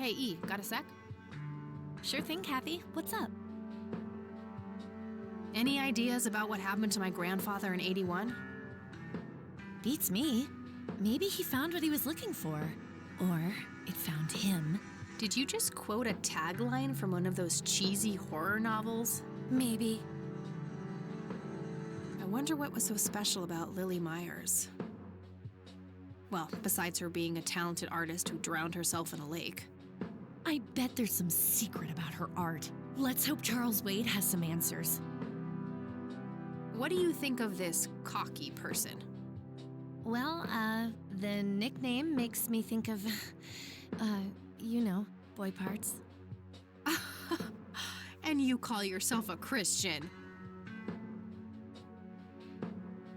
Hey, E, got a sec? Sure thing, Kathy. What's up? Any ideas about what happened to my grandfather in 81? Beats me. Maybe he found what he was looking for. Or it found him. Did you just quote a tagline from one of those cheesy horror novels? Maybe. I wonder what was so special about Lily Myers. Well, besides her being a talented artist who drowned herself in a lake. I bet there's some secret about her art. Let's hope Charles Wade has some answers. What do you think of this cocky person? Well, the nickname makes me think of, boy parts. And you call yourself a Christian.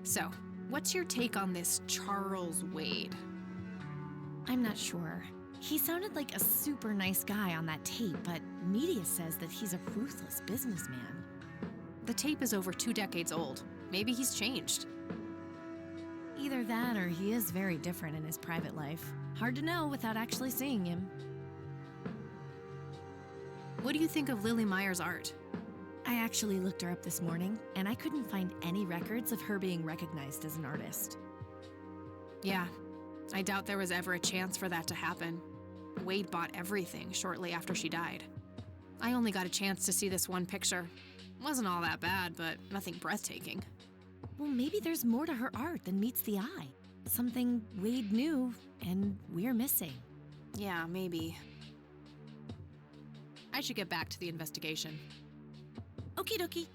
So, what's your take on this Charles Wade? I'm not sure. He sounded like a super nice guy on that tape, but media says that he's a ruthless businessman. The tape is over 2 decades old. Maybe he's changed. Either that or he is very different in his private life. Hard to know without actually seeing him. What do you think of Lily Myers' art? I actually looked her up this morning, and I couldn't find any records of her being recognized as an artist. Yeah, I doubt there was ever a chance for that to happen. Wade bought everything shortly after she died. I only got a chance to see this one picture. Wasn't all that bad, but nothing breathtaking. Well, maybe there's more to her art than meets the eye. Something Wade knew, and we're missing. Yeah, maybe. I should get back to the investigation. Okie dokie.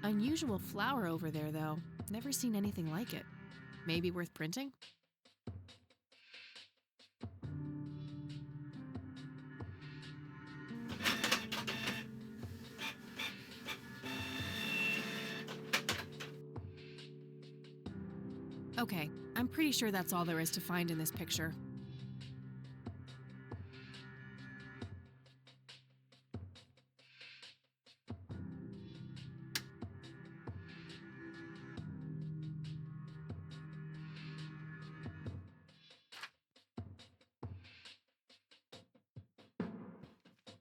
Unusual flower over there, though. Never seen anything like it. Maybe worth printing? Okay, I'm pretty sure that's all there is to find in this picture.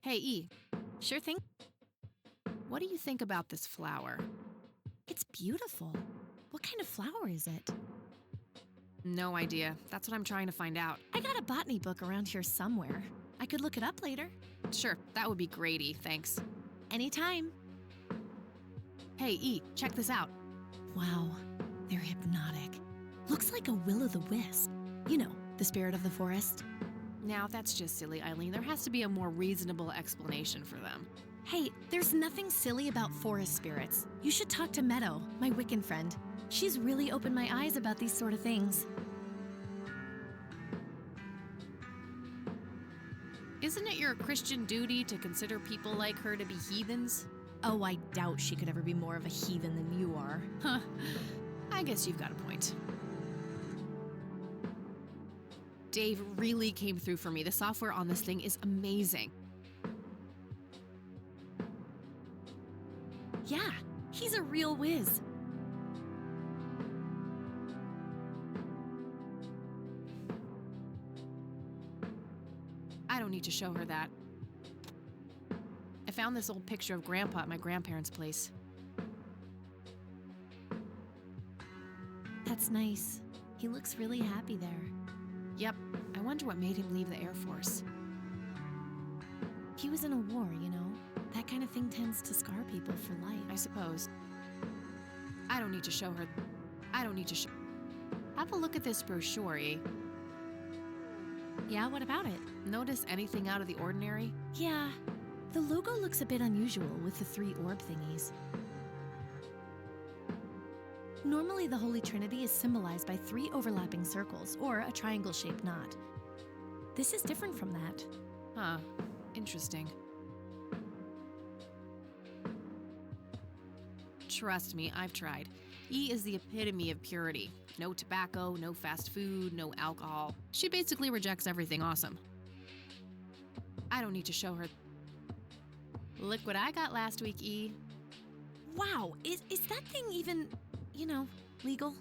Hey, E, Sure thing. what do you think about this flower? It's beautiful. What kind of flower is it? No idea. That's what I'm trying to find out. I got a botany book around here somewhere. I could look it up later. Sure, that would be great, E, thanks. Anytime. Hey, E, check this out. Wow, they're hypnotic. Looks like a will-o'-the-wisp. You know, the spirit of the forest. Now, that's just silly, Eileen. There has to be a more reasonable explanation for them. Hey, there's nothing silly about forest spirits. You should talk to Meadow, my Wiccan friend. She's really opened my eyes about these sort of things. Isn't it your Christian duty to consider people like her to be heathens? Oh, I doubt she could ever be more of a heathen than you are. Huh. I guess you've got a point. Dave really came through for me. The software on this thing is amazing. Yeah, he's a real whiz. I don't need to show her that. I found this old picture of Grandpa at my grandparents' place. That's nice. He looks really happy there. Yep, I wonder what made him leave the Air Force. He was in a war, you know? That kind of thing tends to scar people for life. I suppose. I don't need to show her. I don't need to show. Have a look at this brochure, E. Yeah, what about it? Notice anything out of the ordinary? Yeah, the logo looks a bit unusual with the 3 orb thingies. Normally, the Holy Trinity is symbolized by 3 overlapping circles, or a triangle-shaped knot. This is different from that. Huh. Interesting. Trust me, I've tried. E is the epitome of purity. No tobacco, no fast food, no alcohol. She basically rejects everything awesome. I don't need to show her. Look what I got last week, E. Wow, is that thing even, legal?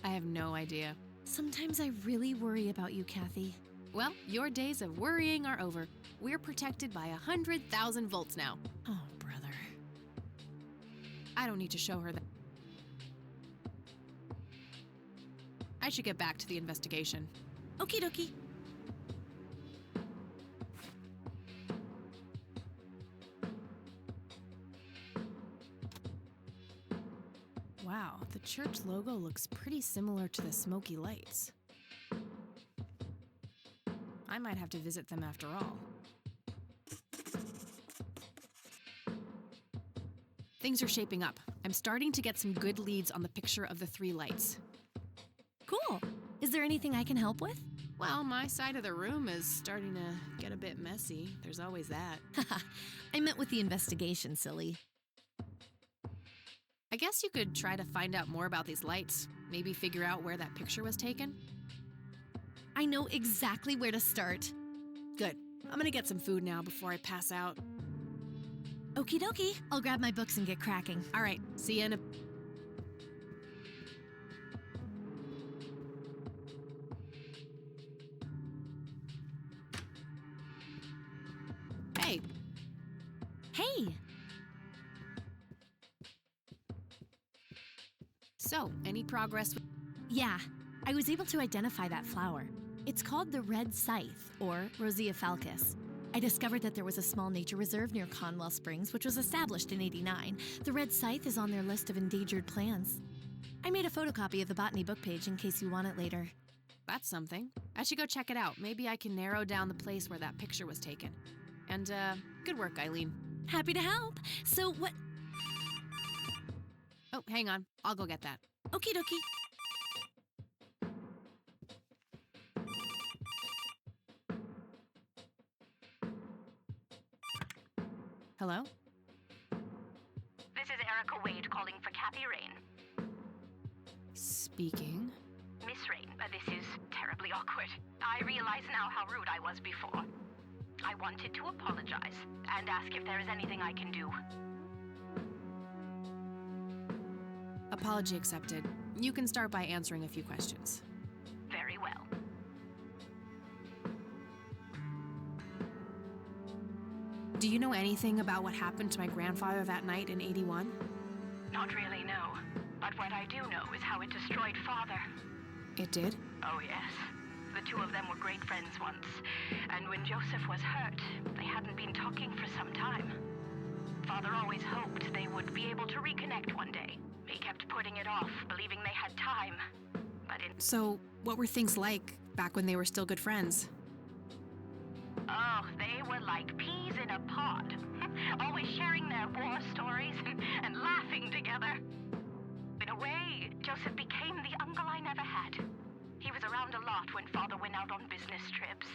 I have no idea. Sometimes I really worry about you, Kathy. Well, your days of worrying are over. We're protected by 100,000 volts now. Oh, brother. I don't need to show her that. I should get back to the investigation. Okie dokie. Wow, the church logo looks pretty similar to the smoky lights. I might have to visit them after all. Things are shaping up. I'm starting to get some good leads on the picture of the 3 lights. Cool. Is there anything I can help with? Well, my side of the room is starting to get a bit messy. There's always that. I meant with the investigation, silly. I guess you could try to find out more about these lights. Maybe figure out where that picture was taken. I know exactly where to start. Good. I'm gonna get some food now before I pass out. Okie dokie. I'll grab my books and get cracking. All right, see you in a... Hey. Hey! So, any progress with... Yeah, I was able to identify that flower. It's called the red scythe, or Rosea falcus. I discovered that there was a small nature reserve near Conwell Springs, which was established in '89. The red scythe is on their list of endangered plants. I made a photocopy of the botany book page in case you want it later. That's something. I should go check it out. Maybe I can narrow down the place where that picture was taken. And, good work, Eileen. Happy to help. So what... Oh, hang on. I'll go get that. Okie dokie. Hello? This is Erica Wade calling for Kathy Rain. Speaking. Miss Rain, this is terribly awkward. I realize now how rude I was before. I wanted to apologize and ask if there is anything I can do. Apology accepted. You can start by answering a few questions. Very well. Do you know anything about what happened to my grandfather that night in '81? Not really, no. But what I do know is how it destroyed Father. It did? Oh, yes. The 2 of them were great friends once. And when Joseph was hurt, they hadn't been talking for some time. Father always hoped they would be able to reconnect one day. He kept putting it off, believing they had time. But So, what were things like back when they were still good friends? oh, they were like peas in a pod. Always sharing their war stories and laughing together. In a way, Joseph became the uncle I never had. He was around a lot when Father went out on business trips.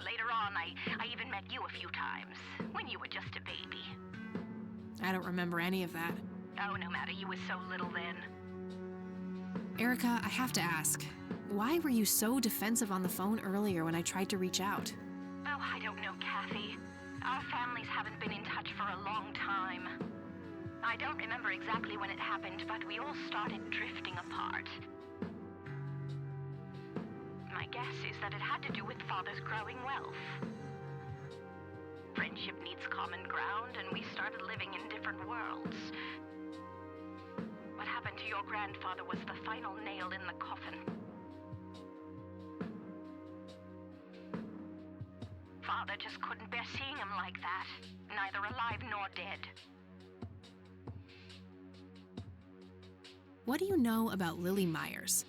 Later on, I even met you a few times, when you were just a baby. I don't remember any of that. Oh, no matter, you were so little then. Erica, I have to ask, why were you so defensive on the phone earlier when I tried to reach out? Oh, I don't know, Kathy. Our families haven't been in touch for a long time. I don't remember exactly when it happened, but we all started drifting apart. My guess is that it had to do with Father's growing wealth. Friendship needs common ground, and we started living in different worlds. What happened to your grandfather was the final nail in the coffin. Father just couldn't bear seeing him like that, neither alive nor dead. What do you know about Lily Myers?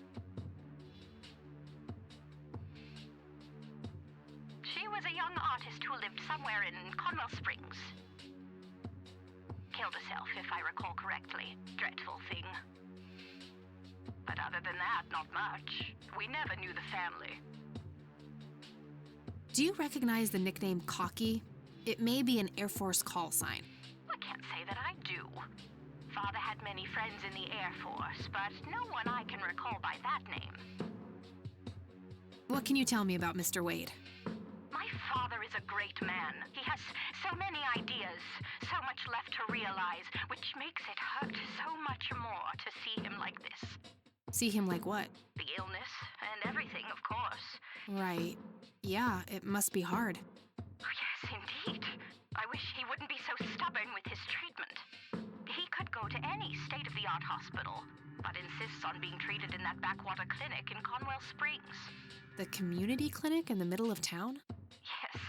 She was a young artist who lived somewhere in Conwell Springs. Killed herself, if I recall correctly. Dreadful thing. But other than that, not much. We never knew the family. Do you recognize the nickname Cocky? It may be an Air Force call sign. I can't say that I do. Father had many friends in the Air Force, but no one I can recall by that name. What can you tell me about Mr. Wade? My father is a great man. He has so many ideas, so much left to realize, which makes it hurt so much more to see him like this. See him like what? The illness and everything, of course. Right. Yeah, it must be hard. Oh, yes, indeed. I wish he wouldn't be so stubborn with his treatment. He could go to any state-of-the-art hospital, but insists on being treated in that backwater clinic in Conwell Springs. The community clinic in the middle of town? Yes.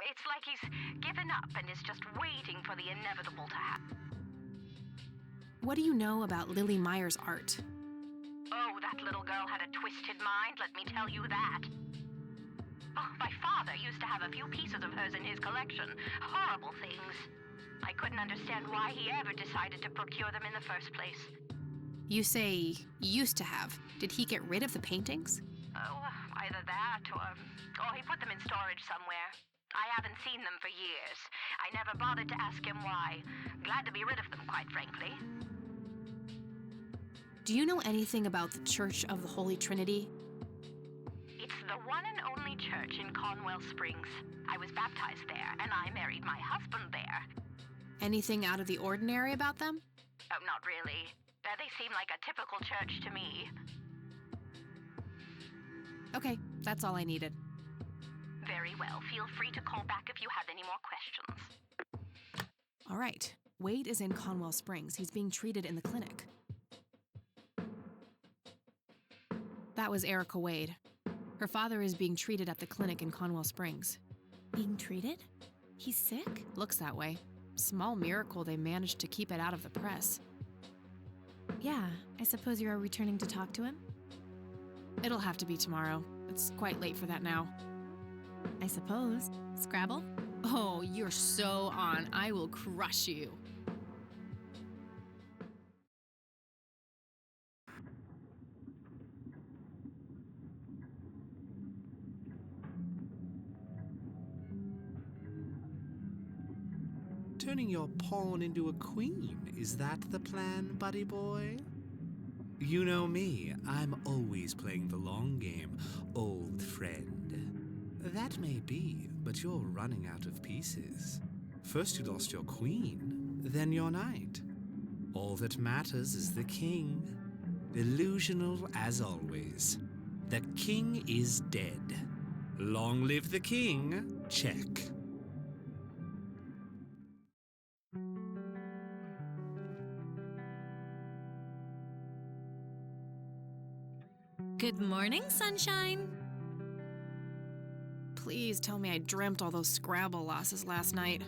It's like he's given up and is just waiting for the inevitable to happen. What do you know about Lily Myers' art? Oh, that little girl had a twisted mind, let me tell you that. Oh, my father used to have a few pieces of hers in his collection. Horrible things. I couldn't understand why he ever decided to procure them in the first place. You say used to have. Did he get rid of the paintings? Oh, either that or he put them in storage somewhere. I haven't seen them for years. I never bothered to ask him why. Glad to be rid of them, quite frankly. Do you know anything about the Church of the Holy Trinity? It's the one and only church in Conwell Springs. I was baptized there, and I married my husband there. Anything out of the ordinary about them? Oh, not really. They seem like a typical church to me. Okay, that's all I needed. Very well. Feel free to call back if you have any more questions. All right. Wade is in Conwell Springs. He's being treated in the clinic. That was Erica Wade. Her father is being treated at the clinic in Conwell Springs. Being treated? He's sick? Looks that way. Small miracle they managed to keep it out of the press. Yeah, I suppose you're returning to talk to him? It'll have to be tomorrow. It's quite late for that now. I suppose. Scrabble? Oh, you're so on. I will crush you. Turning your pawn into a queen, is that the plan, buddy boy? You know me, I'm always playing the long game, old friend. That may be, but you're running out of pieces. First you lost your queen, then your knight. All that matters is the king. Illusional as always. The king is dead. Long live the king, check. Good morning, sunshine. Please tell me I dreamt all those Scrabble losses last night.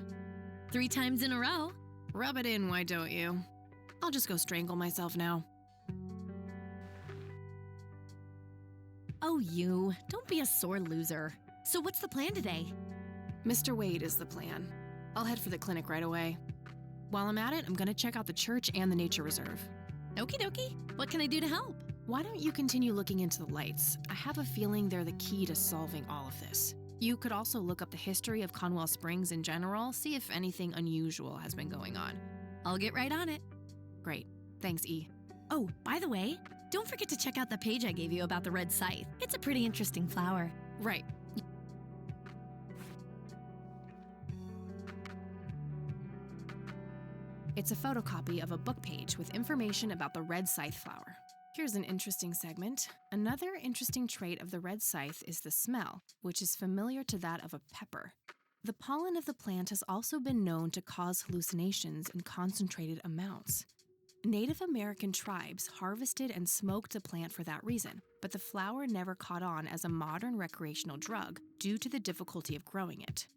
3 times in a row. Rub it in, why don't you? I'll just go strangle myself now. Oh, you. Don't be a sore loser. So what's the plan today? Mr. Wade is the plan. I'll head for the clinic right away. While I'm at it, I'm gonna check out the church and the nature reserve. Okie dokie. What can I do to help? Why don't you continue looking into the lights? I have a feeling they're the key to solving all of this. You could also look up the history of Conwell Springs in general, see if anything unusual has been going on. I'll get right on it. Great. Thanks, E. Oh, by the way, don't forget to check out the page I gave you about the red scythe. It's a pretty interesting flower. Right. It's a photocopy of a book page with information about the red scythe flower. Here's an interesting segment. Another interesting trait of the red scythe is the smell, which is familiar to that of a pepper. The pollen of the plant has also been known to cause hallucinations in concentrated amounts. Native American tribes harvested and smoked the plant for that reason, but the flower never caught on as a modern recreational drug due to the difficulty of growing it.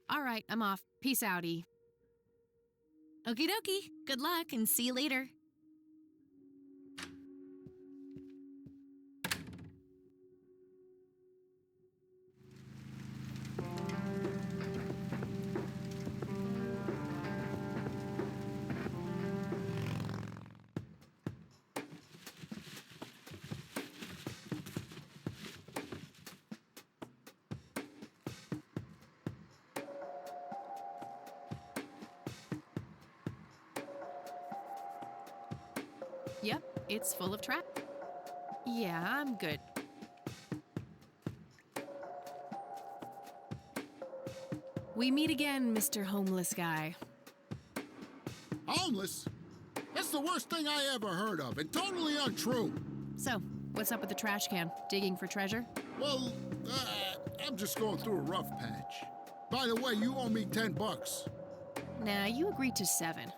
All right, I'm off. Peace outie. Okie dokie. Good luck and see you later. Yep, it's full of trash. Yeah, I'm good. We meet again, Mr. Homeless Guy. Homeless? That's the worst thing I ever heard of, and totally untrue. So, what's up with the trash can? Digging for treasure? Well, I'm just going through a rough patch. By the way, you owe me $10. Nah, you agreed to 7.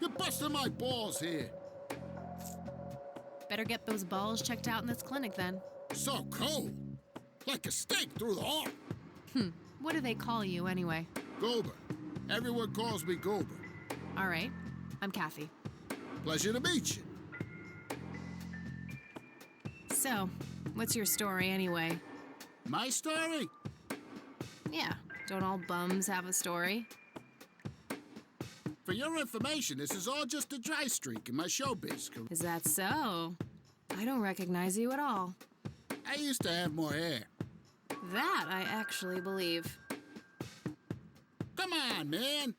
You're busting my balls here. Better get those balls checked out in this clinic then. So cold. Like a stake through the heart. What do they call you anyway? Goober. Everyone calls me Goober. All right, I'm Kathy. Pleasure to meet you. So, what's your story anyway? My story? Yeah, don't all bums have a story? For your information, this is all just a dry streak in my showbiz career. Is that so? I don't recognize you at all. I used to have more hair. That I actually believe. Come on, man.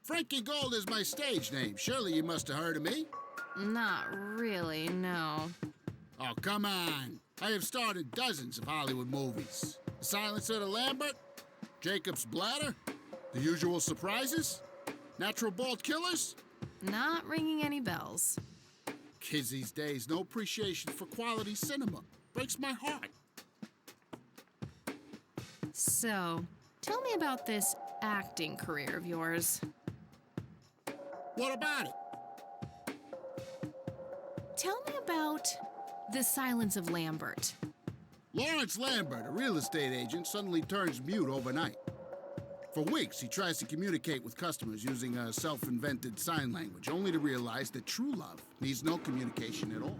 Frankie Gold is my stage name. Surely you must have heard of me. Not really, no. Oh, come on. I have starred in dozens of Hollywood movies. The Silence of the Lambert, Jacob's Bladder, The Usual Surprises, Natural Bald Killers. Not ringing any bells. Kids these days, no appreciation for quality cinema. Breaks my heart. So, tell me about this acting career of yours. What about it? Tell me about The Silence of Lambert. Lawrence Lambert, a real estate agent, suddenly turns mute overnight. For weeks, he tries to communicate with customers using a self-invented sign language, only to realize that true love needs no communication at all.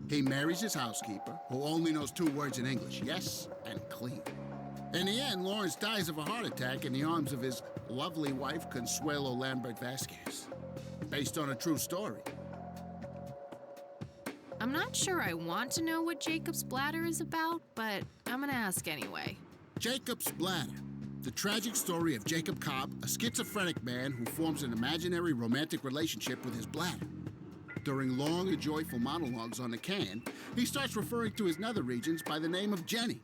He marries his housekeeper, who only knows 2 words in English, yes and clean. In the end, Lawrence dies of a heart attack in the arms of his lovely wife, Consuelo Lambert Vasquez. Based on a true story. I'm not sure I want to know what Jacob's Bladder is about, but I'm gonna ask anyway. Jacob's Bladder. The tragic story of Jacob Cobb, a schizophrenic man who forms an imaginary romantic relationship with his bladder. During long and joyful monologues on the can, he starts referring to his nether regions by the name of Jenny.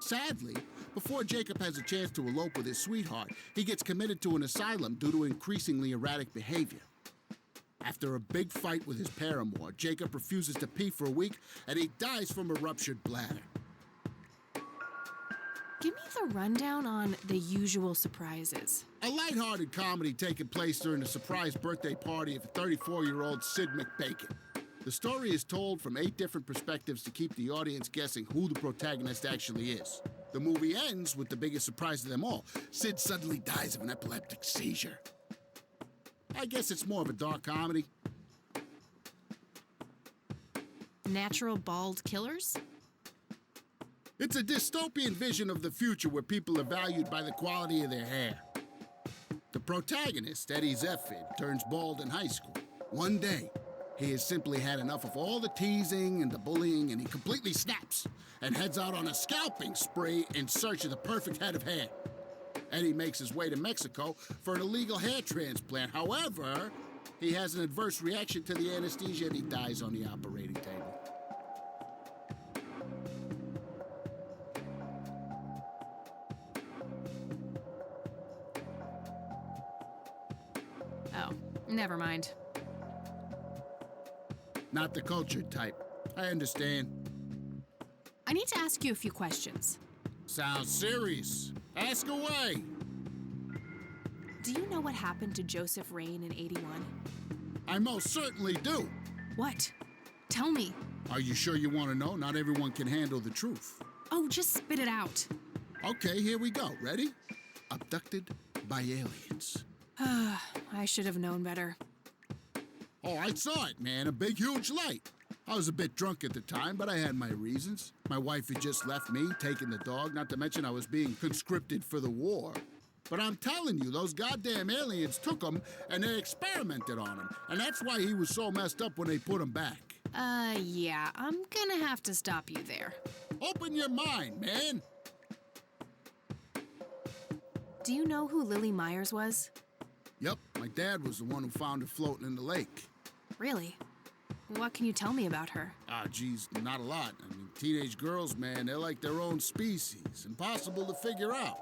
Sadly, before Jacob has a chance to elope with his sweetheart, he gets committed to an asylum due to increasingly erratic behavior. After a big fight with his paramour, Jacob refuses to pee for a week, and he dies from a ruptured bladder. Give me the rundown on The Usual Surprises. A lighthearted comedy taking place during the surprise birthday party of 34-year-old Sid McBacon. The story is told from 8 different perspectives to keep the audience guessing who the protagonist actually is. The movie ends with the biggest surprise of them all. Sid suddenly dies of an epileptic seizure. I guess it's more of a dark comedy. Natural Bald Killers? It's a dystopian vision of the future where people are valued by the quality of their hair. The protagonist, Eddie Zephyr, turns bald in high school. One day, he has simply had enough of all the teasing and the bullying, and he completely snaps and heads out on a scalping spree in search of the perfect head of hair. Eddie makes his way to Mexico for an illegal hair transplant. However, he has an adverse reaction to the anesthesia and he dies on the operating table. Oh, never mind. Not the cultured type. I understand. I need to ask you a few questions. Sounds serious. Ask away. Do you know what happened to Joseph Rain in 81? I most certainly do. What? Tell me. Are you sure you want to know? Not everyone can handle the truth. Oh, just spit it out. Okay, here we go. Ready? Abducted by aliens. I should have known better. Oh, I saw it, man. A big, huge light. I was a bit drunk at the time, but I had my reasons. My wife had just left me, taking the dog, not to mention I was being conscripted for the war. But I'm telling you, those goddamn aliens took him and they experimented on him. And that's why he was so messed up when they put him back. Yeah, I'm gonna have to stop you there. Open your mind, man. Do you know who Lily Myers was? Yep, my dad was the one who found her floating in the lake. Really? What can you tell me about her? Ah, geez, not a lot. I mean, teenage girls, man, they're like their own species. Impossible to figure out.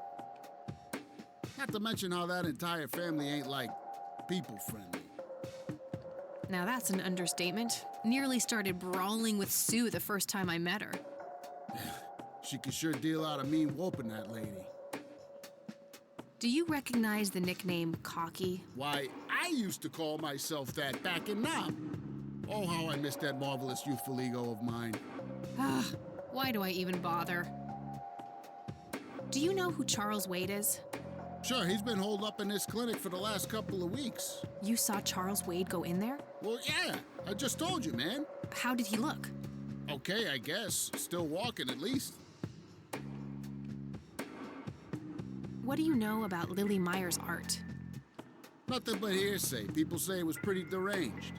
Not to mention how that entire family ain't, like, people-friendly. Now that's an understatement. Nearly started brawling with Sue the first time I met her. She could sure deal out a mean whooping, that lady. Do you recognize the nickname Cocky? Why, I used to call myself that back in Nam. Oh, how I miss that marvelous youthful ego of mine. Why do I even bother? Do you know who Charles Wade is? Sure, he's been holed up in this clinic for the last couple of weeks. You saw Charles Wade go in there? Well, yeah, I just told you, man. How did he look? Okay, I guess. Still walking, at least. What do you know about Lily Myers' art? Nothing but hearsay. People say it was pretty deranged.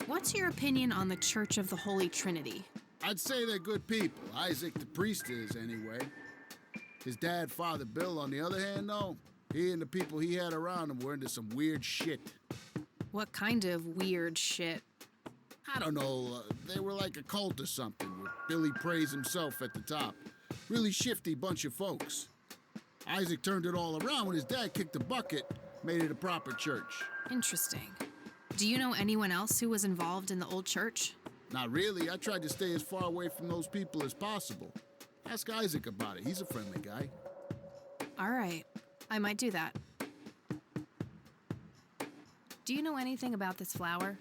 What's your opinion on the Church of the Holy Trinity? I'd say they're good people. Isaac the priest is, anyway. His dad, Father Bill, on the other hand, though, he and the people he had around him were into some weird shit. What kind of weird shit? I don't know, they were like a cult or something, with Billy Praise himself at the top. Really shifty bunch of folks. Isaac turned it all around when his dad kicked the bucket, made it a proper church. Interesting. Do you know anyone else who was involved in the old church? Not really. I tried to stay as far away from those people as possible. Ask Isaac about it. He's a friendly guy. All right. I might do that. Do you know anything about this flower?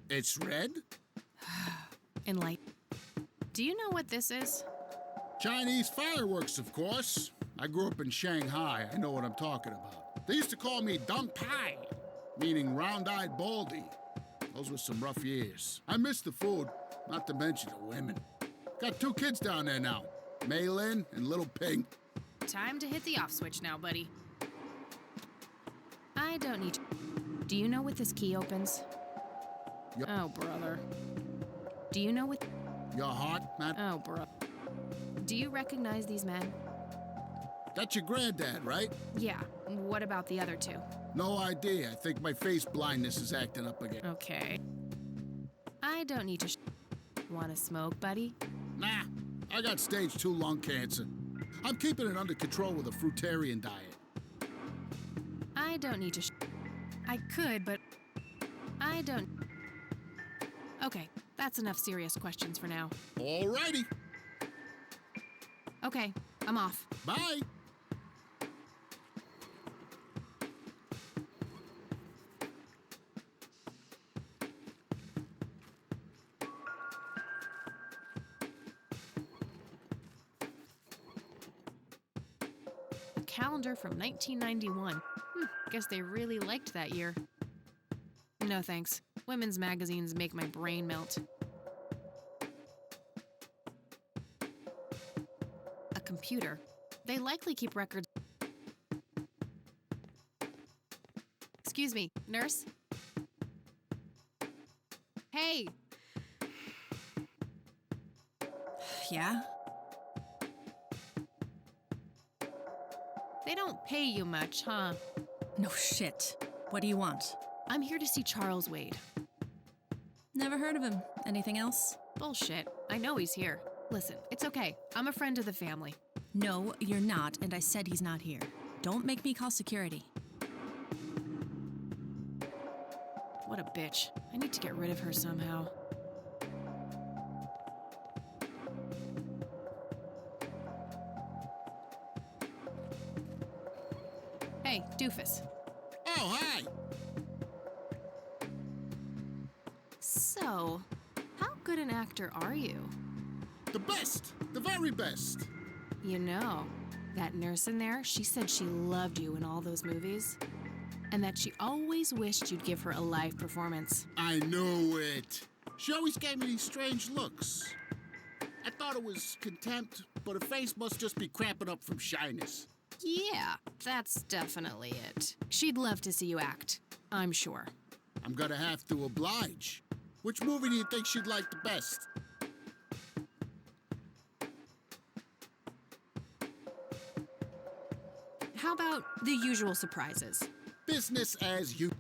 It's red? Enlighten. Do you know what this is? Chinese fireworks, of course. I grew up in Shanghai. I know what I'm talking about. They used to call me Dum Pai, meaning round-eyed baldy. Those were some rough years. I miss the food, not to mention the women. Got 2 kids down there now, Mei Lin and Little Ping. Time to hit the off switch now, buddy. I don't need to. Do you know what this key opens? Yup. Oh, brother. Do you know what... Your heart, Matt? Oh, bro. Do you recognize these men? That's your granddad, right? Yeah. What about the other 2? No idea. I think my face blindness is acting up again. Okay. I don't need to Want to smoke, buddy? Nah, I got stage 2 lung cancer. I'm keeping it under control with a fruitarian diet. I don't need to I could, but I don't... Okay, that's enough serious questions for now. Alrighty. Okay, I'm off. Bye. A calendar from 1991. Guess they really liked that year. No thanks. Women's magazines make my brain melt. A computer. They likely keep records. Excuse me, nurse? Hey! Yeah? They don't pay you much, huh? No shit. What do you want? I'm here to see Charles Wade. Never heard of him. Anything else? Bullshit. I know he's here. Listen, it's okay. I'm a friend of the family. No, you're not, and I said he's not here. Don't make me call security. What a bitch. I need to get rid of her somehow. Hey, doofus. Oh, hi! So, how good an actor are you? The best! The very best! You know, that nurse in there, she said she loved you in all those movies. And that she always wished you'd give her a live performance. I knew it. She always gave me these strange looks. I thought it was contempt, but her face must just be cramping up from shyness. Yeah, that's definitely it. She'd love to see you act, I'm sure. I'm gonna have to oblige. Which movie do you think she'd like the best? How about The Usual Surprises? Business as you.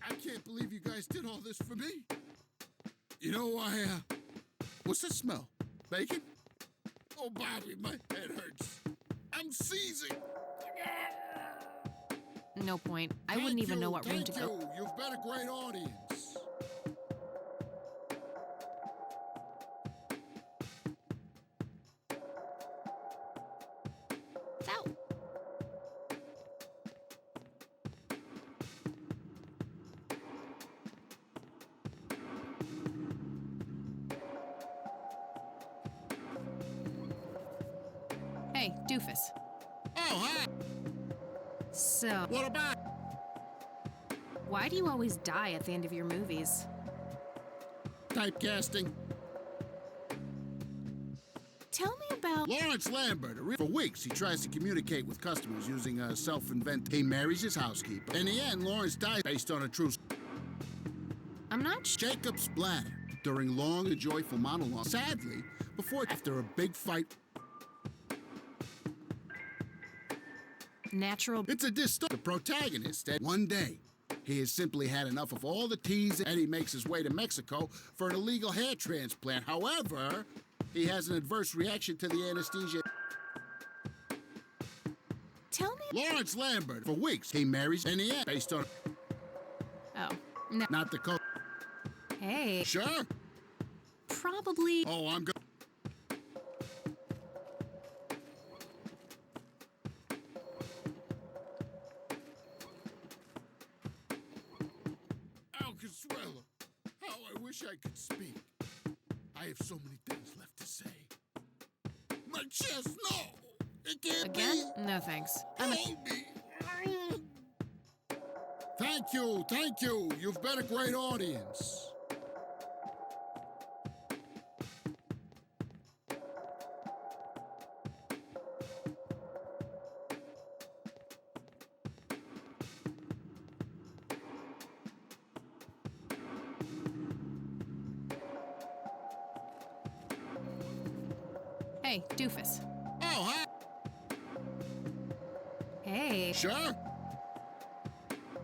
I can't believe you guys did all this for me. You know, what's that smell? Bacon? Oh, Bobby, my head hurts. I'm seizing. No point. I wouldn't even know what room to go. Thank you. You've been a great audience. That... Hey, doofus. Oh, hi. So, What about? why do you always die at the end of your movies? Typecasting. Tell me about... Lawrence Lambert. For weeks, he tries to communicate with customers using a self-invented. He marries his housekeeper. In the end, Lawrence dies based on a true. I'm not sure. Jacob's bladder during long and joyful monologues. Sadly, after a big fight. Natural... It's a the protagonist that one day he has simply had enough of all the teasing and he makes his way to Mexico for an illegal hair transplant. However, he has an adverse reaction to the anesthesia. Tell me... Lawrence Lambert. For weeks, he marries in the end based on Oh, no. not the code. Hey, Sure. probably... Oh, I'm good. Oh, Consuelo, how I wish I could speak. I have so many things left to say. My chest, no! It can't Again? be. No thanks. Hold me. Thank you, thank you. You've been a great audience. Hey, doofus. Oh, hi. Hey, Sure.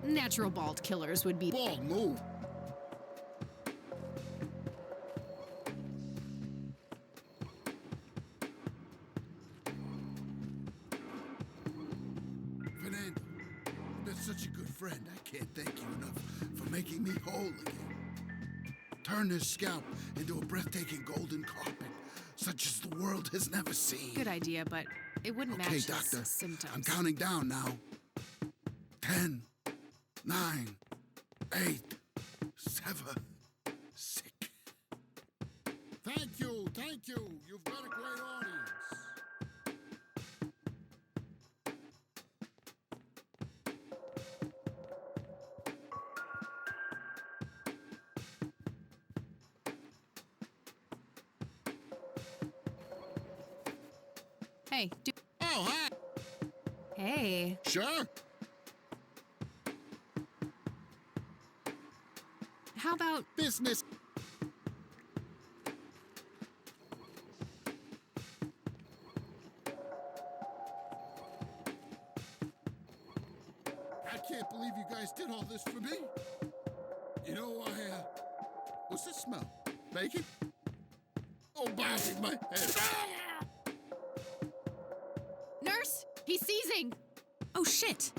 natural bald killers would be... Bald move. Fernando, you've been such a good friend. I can't thank you enough for making me whole again. Turn this scalp into a breathtaking golden carpet, such as the world has never seen. Good idea, but it wouldn't Okay, match doctor. his symptoms. I'm counting down now. 10, 9, 8, 7, 6. Thank you, thank you. You've been a great audience. Hey, Oh, hi. Hey, Sure. how about... Business. I can't believe you guys did all this for me. You know, what's that smell? Bacon? Oh, so bad in my head. Ah! Nurse! He's seizing! Oh shit!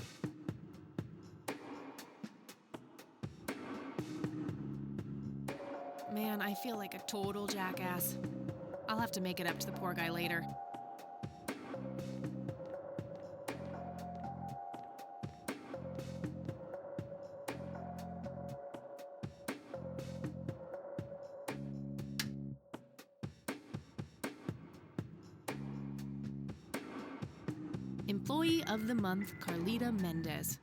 Man, I feel like a total jackass. I'll have to make it up to the poor guy later. Employee of the Month, Carlita Mendez.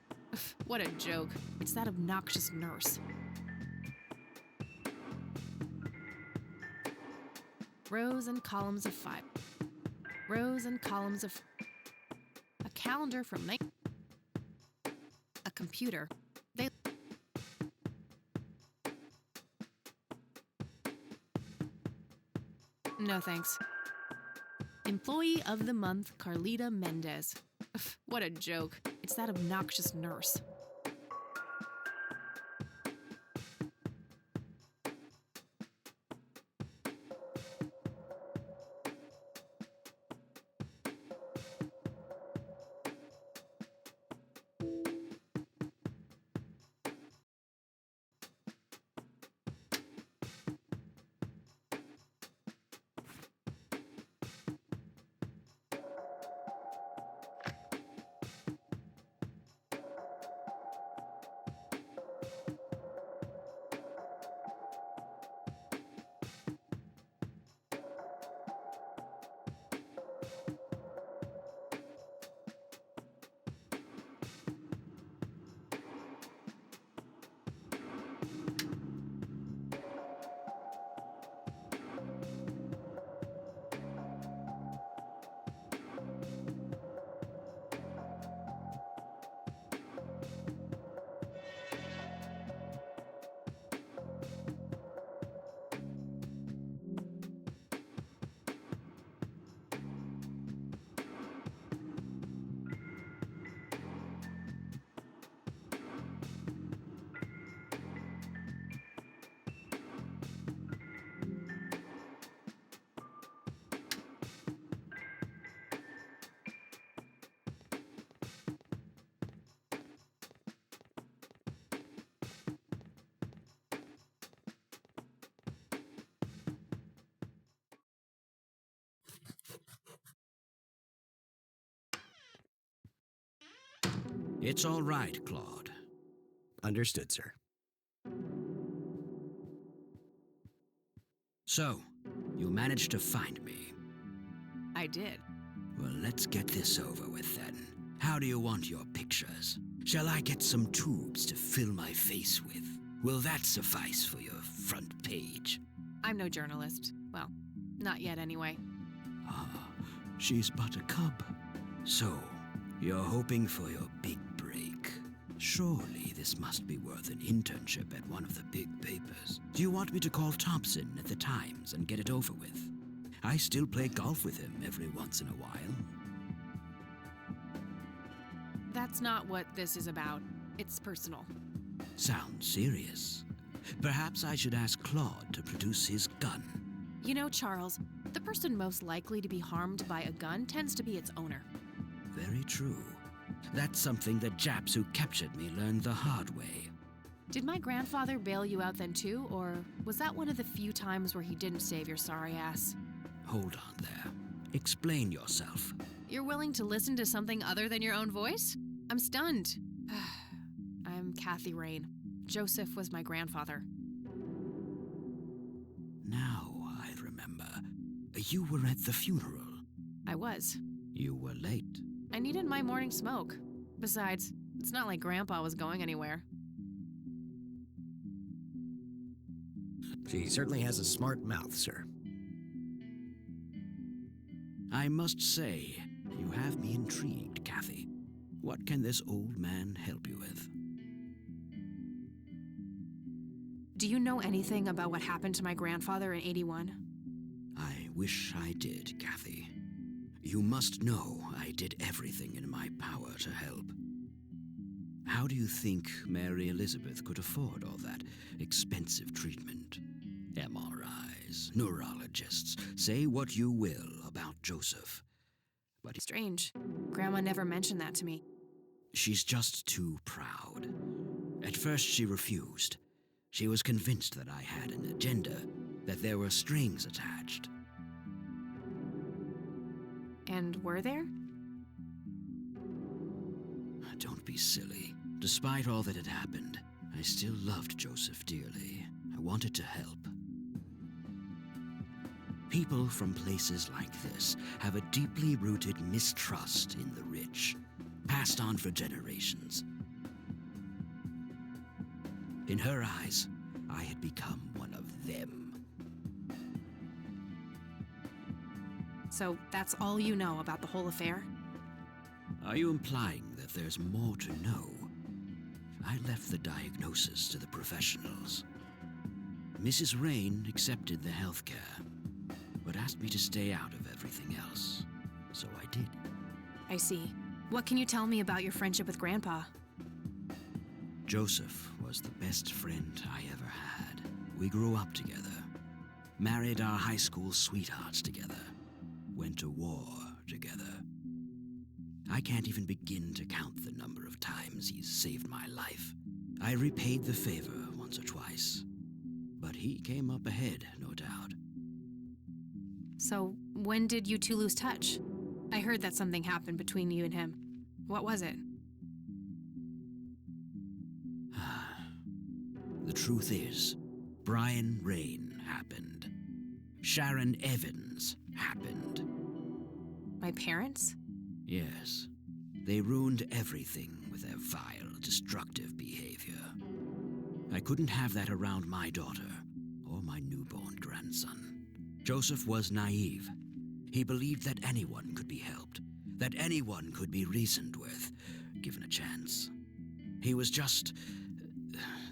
What a joke. It's that obnoxious nurse. Rows and columns of 5. Rows and columns of... A calendar from night... A computer. They... No thanks. Employee of the Month, Carlita Mendez. What a joke. It's that obnoxious nurse. It's all right, Claude. Understood, sir. So, you managed to find me. I did. Well, let's get this over with then. How do you want your pictures? Shall I get some tubes to fill my face with? Will that suffice for your front page? I'm no journalist. Well, not yet anyway. Ah, she's but a cub. So, you're hoping for your big break. Surely this must be worth an internship at one of the big papers. Do you want me to call Thompson at the Times and get it over with? I still play golf with him every once in a while. That's not what this is about. It's personal. Sounds serious. Perhaps I should ask Claude to produce his gun. You know, Charles, the person most likely to be harmed by a gun tends to be its owner. Very true. That's something the Japs who captured me learned the hard way. Did my grandfather bail you out then too, or was that one of the few times where he didn't save your sorry ass? Hold on there. Explain yourself. You're willing to listen to something other than your own voice? I'm stunned. I'm Kathy Rain. Joseph was my grandfather. Now I remember. You were at the funeral. I was. You were late. I needed my morning smoke. Besides, it's not like Grandpa was going anywhere. She certainly has a smart mouth, sir. I must say, you have me intrigued, Kathy. What can this old man help you with? Do you know anything about what happened to my grandfather in '81? I wish I did, Kathy. You must know I did everything in my power to help. How do you think Mary Elizabeth could afford all that expensive treatment? MRIs, rabbis, neurologists, say what you will about Joseph. But Strange. Grandma never mentioned that to me. she's just too proud. At first, she refused. She was convinced that I had an agenda, that there were strings attached. And were there? Don't be silly. Despite all that had happened, I still loved Joseph dearly. I wanted to help. People from places like this have a deeply rooted mistrust in the rich, passed on for generations. In her eyes, I had become one of them. So that's all you know about the whole affair? Are you implying that there's more to know? I left the diagnosis to the professionals. Mrs. Rain accepted the health care, but asked me to stay out of everything else. So I did. I see. What can you tell me about your friendship with Grandpa? Joseph was the best friend I ever had. We grew up together, married our high school sweethearts together, went to war together. I can't even begin to count the number of times he's saved my life. I repaid the favor once or twice, but he came up ahead, no doubt. So, when did you two lose touch? I heard that something happened between you and him. What was it? The truth is, Brian Rain happened. Sharon Evans happened. My parents? Yes, they ruined everything with their vile, destructive behavior. I couldn't have that around my daughter or my newborn grandson. Joseph was naive. He believed that anyone could be helped, that anyone could be reasoned with, given a chance. He was just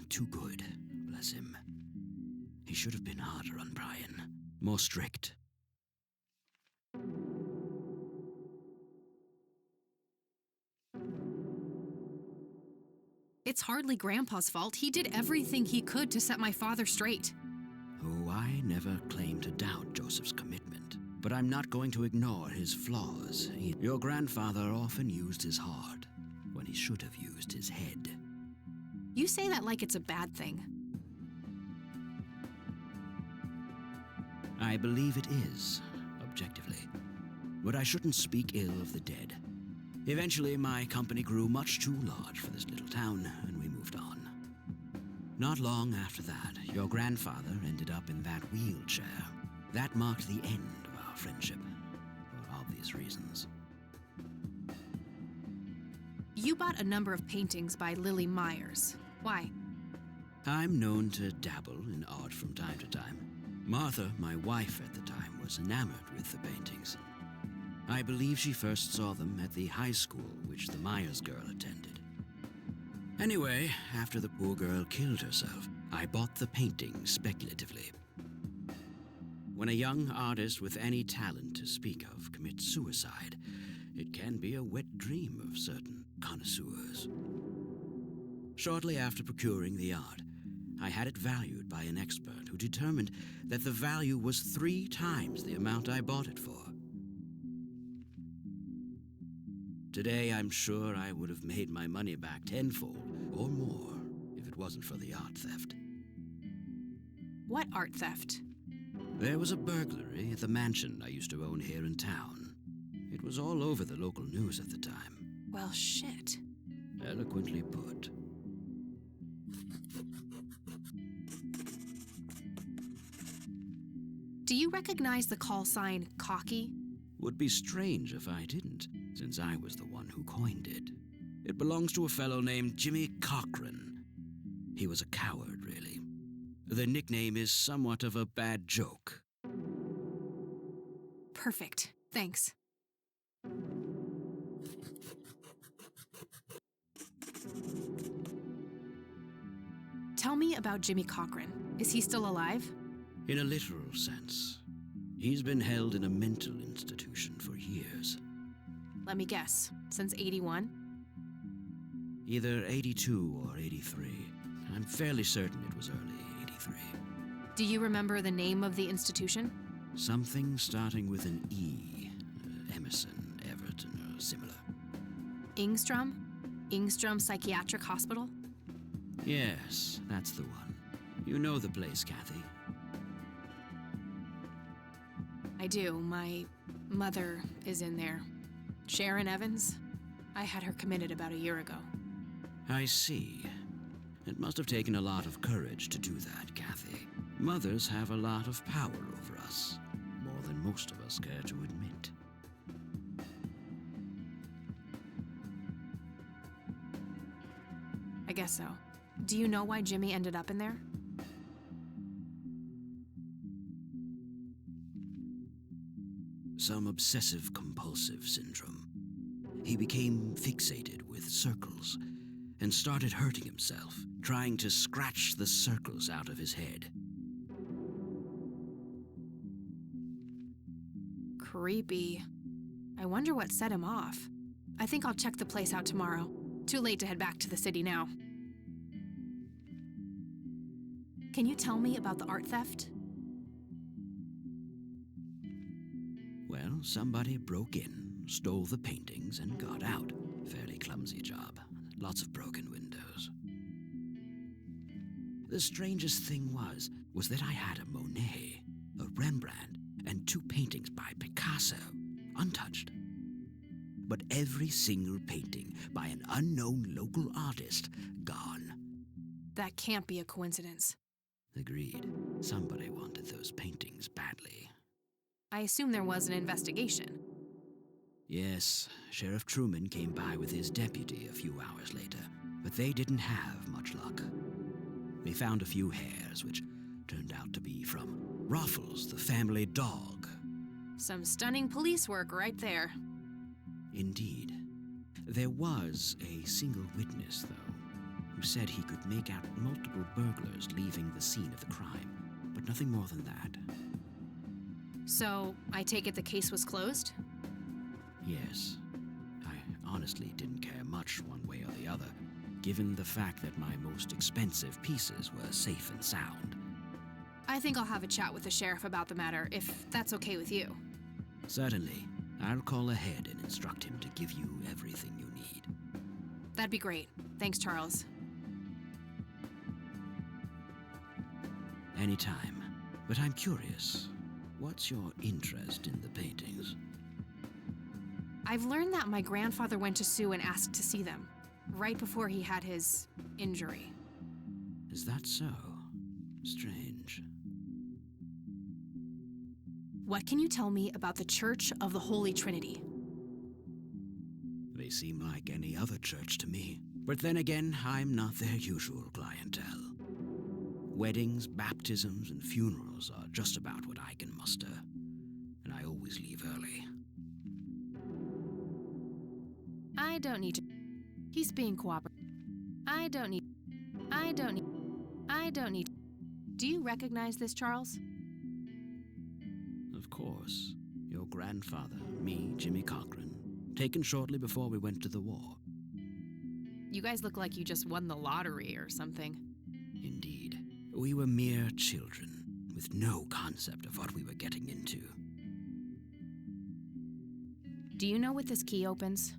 too good, bless him. He should have been harder on Brian, more strict. It's hardly Grandpa's fault. He did everything he could to set my father straight. Oh, I never claimed to doubt Joseph's commitment, but I'm not going to ignore his flaws. Your grandfather often used his heart when he should have used his head. You say that like it's a bad thing. I believe it is, objectively. But I shouldn't speak ill of the dead. Eventually, my company grew much too large for this little town, and we moved on. Not long after that, your grandfather ended up in that wheelchair. That marked the end of our friendship, for obvious reasons. You bought a number of paintings by Lily Myers. Why? I'm known to dabble in art from time to time. Martha, my wife at the time, was enamored with the paintings. I believe she first saw them at the high school which the Myers girl attended. Anyway, after the poor girl killed herself, I bought the paintings speculatively. When a young artist with any talent to speak of commits suicide, it can be a wet dream of certain connoisseurs. Shortly after procuring the art, I had it valued by an expert who determined that the value was 3 times the amount I bought it for. Today, I'm sure I would have made my money back tenfold or more if it wasn't for the art theft. What art theft? There was a burglary at the mansion I used to own here in town. It was all over the local news at the time. Well, shit. Eloquently put. Do you recognize the call sign Cocky? Would be strange if I didn't, since I was the one who coined it. It belongs to a fellow named Jimmy Cochran. He was a coward, really. The nickname is somewhat of a bad joke. Perfect. Thanks. Tell me about Jimmy Cochran. Is he still alive? In a literal sense. He's been held in a mental institution for years. Let me guess. Since 81? Either 82 or 83. I'm fairly certain it was early 83. Do you remember the name of the institution? Something starting with an E. Emerson, Everton, or similar. Ingstrom? Ingstrom Psychiatric Hospital? Yes, that's the one. You know the place, Kathy. I do. My mother is in there. Sharon Evans? I had her committed about a year ago. I see. It must have taken a lot of courage to do that, Kathy. Mothers have a lot of power over us, more than most of us care to admit. I guess so. Do you know why Jimmy ended up in there? Some obsessive-compulsive syndrome. He became fixated with circles and started hurting himself, trying to scratch the circles out of his head. Creepy. I wonder what set him off. I think I'll check the place out tomorrow. Too late to head back to the city now. Can you tell me about the art theft? Well, somebody broke in, stole the paintings, and got out. Fairly clumsy job. Lots of broken windows. The strangest thing was that I had a Monet, a Rembrandt, and 2 paintings by Picasso, untouched. But every single painting by an unknown local artist, gone. That can't be a coincidence. Agreed. Somebody wanted those paintings badly. I assume there was an investigation. Yes, Sheriff Truman came by with his deputy a few hours later, but they didn't have much luck. They found a few hairs, which turned out to be from Ruffles, the family dog. Some stunning police work right there. Indeed. There was a single witness, though, who said he could make out multiple burglars leaving the scene of the crime, but nothing more than that. So, I take it the case was closed? Yes. I honestly didn't care much one way or the other, given the fact that my most expensive pieces were safe and sound. I think I'll have a chat with the sheriff about the matter, if that's okay with you. Certainly. I'll call ahead and instruct him to give you everything you need. That'd be great. Thanks, Charles. Anytime. But I'm curious. What's your interest in the paintings? I've learned that my grandfather went to Sue and asked to see them, right before he had his injury. Is that so? Strange. What can you tell me about the Church of the Holy Trinity? They seem like any other church to me. But then again, I'm not their usual clientele. Weddings, baptisms, and funerals are just about what I can muster. And I always leave early. I don't need to. He's being cooperative. I don't need. Do you recognize this, Charles? Of course. Your grandfather, me, Jimmy Cochran, taken shortly before we went to the war. You guys look like you just won the lottery or something. Indeed. We were mere children, with no concept of what we were getting into. Do you know what this key opens?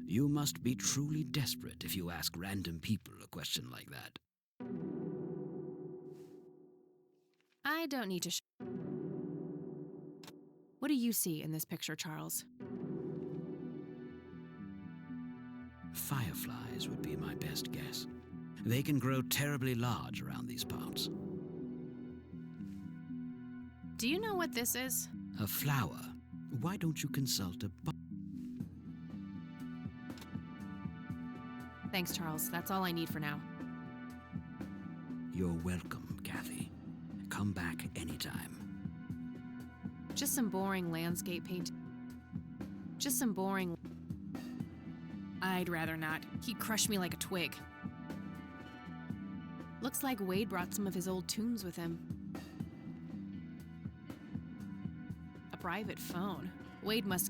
You must be truly desperate if you ask random people a question like that. I don't need to. What do you see in this picture, Charles? Fireflies would be my best guess. They can grow terribly large around these parts. Do you know what this is? A flower. Why don't you consult a Thanks, Charles. That's all I need for now. You're welcome, Kathy. Come back anytime. Just some boring landscape paint. I'd rather not. He'd crush me like a twig. Looks like Wade brought some of his old tunes with him. A private phone. Wade must